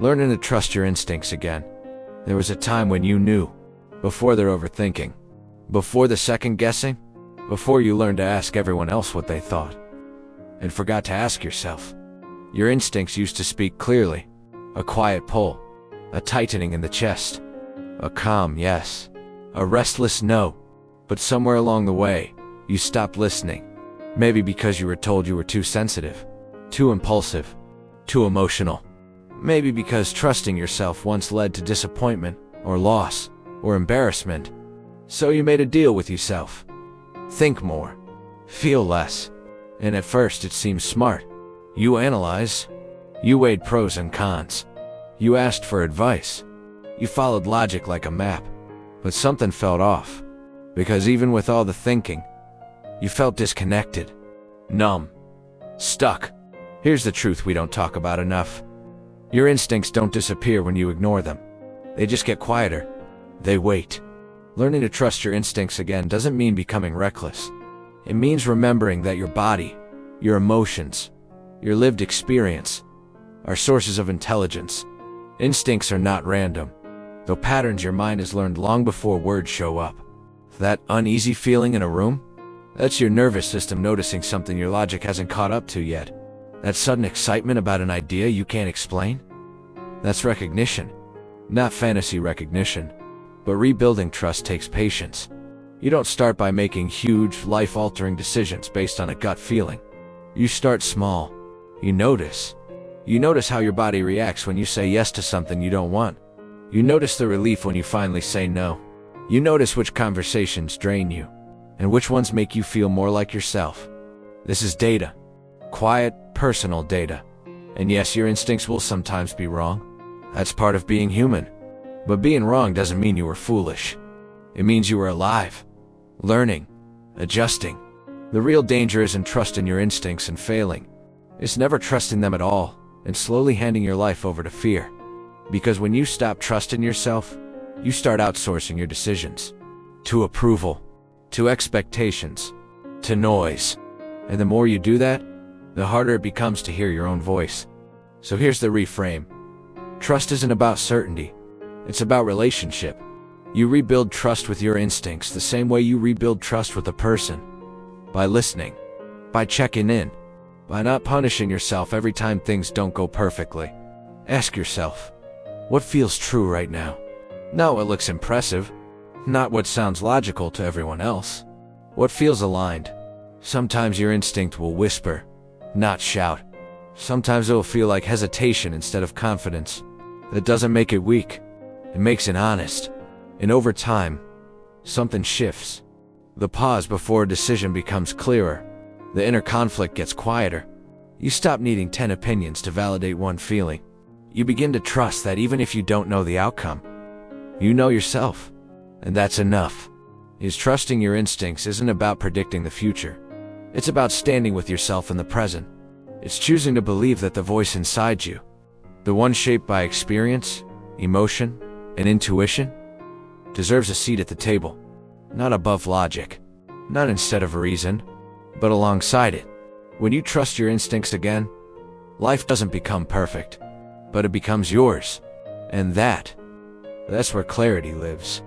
Learning to trust your instincts again. There was a time when you knew, before their overthinking, before the second guessing, before you learned to ask everyone else what they thought, and forgot to ask yourself. Your instincts used to speak clearly, a quiet pull, a tightening in the chest, a calm yes, a restless no. But somewhere along the way, you stopped listening. Maybe because you were told you were too sensitive, too impulsive, too emotional. Maybe because trusting yourself once led to disappointment, or loss, or embarrassment. So you made a deal with yourself. Think more. Feel less. And at first it seemed smart. You analyzed. You weighed pros and cons. You asked for advice. You followed logic like a map. But something felt off. Because even with all the thinking, you felt disconnected, numb, stuck. Here's the truth we don't talk about enough. Your instincts don't disappear when you ignore them. They just get quieter. They wait. Learning to trust your instincts again doesn't mean becoming reckless. It means remembering that your body, your emotions, your lived experience are sources of intelligence. Instincts are not random, though patterns your mind has learned long before words show up. That uneasy feeling in a room? That's your nervous system noticing something your logic hasn't caught up to yet. That sudden excitement about an idea you can't explain? That's recognition. Not fantasy recognition. But rebuilding trust takes patience. You don't start by making huge, life-altering decisions based on a gut feeling. You start small. You notice. You notice how your body reacts when you say yes to something you don't want. You notice the relief when you finally say no. You notice which conversations drain you, and which ones make you feel more like yourself. This is data. Quiet, personal data. And yes, your instincts will sometimes be wrong. That's part of being human. But being wrong doesn't mean you were foolish. It means you were alive, learning, adjusting. The real danger isn't trusting your instincts and failing. It's never trusting them at all, and slowly handing your life over to fear. Because when you stop trusting yourself, you start outsourcing your decisions. To approval, to expectations, to noise. And the more you do that, the harder it becomes to hear your own voice. So here's the reframe. Trust isn't about certainty. It's about relationship. You rebuild trust with your instincts the same way you rebuild trust with a person. By listening. By checking in. By not punishing yourself every time things don't go perfectly. Ask yourself, what feels true right now? Not what looks impressive. Not what sounds logical to everyone else. What feels aligned. Sometimes your instinct will whisper, not shout. Sometimes it will feel like hesitation instead of confidence. That doesn't make it weak. It makes it honest. And over time, something shifts. The pause before a decision becomes clearer. The inner conflict gets quieter. You stop needing 10 opinions to validate one feeling. You begin to trust that even if you don't know the outcome, you know yourself. And that's enough. Is trusting your instincts isn't about predicting the future. It's about standing with yourself in the present. It's choosing to believe that the voice inside you, the one shaped by experience, emotion, and intuition, deserves a seat at the table. Not above logic, not instead of reason, but alongside it. When you trust your instincts again, life doesn't become perfect, but it becomes yours. And that's where clarity lives.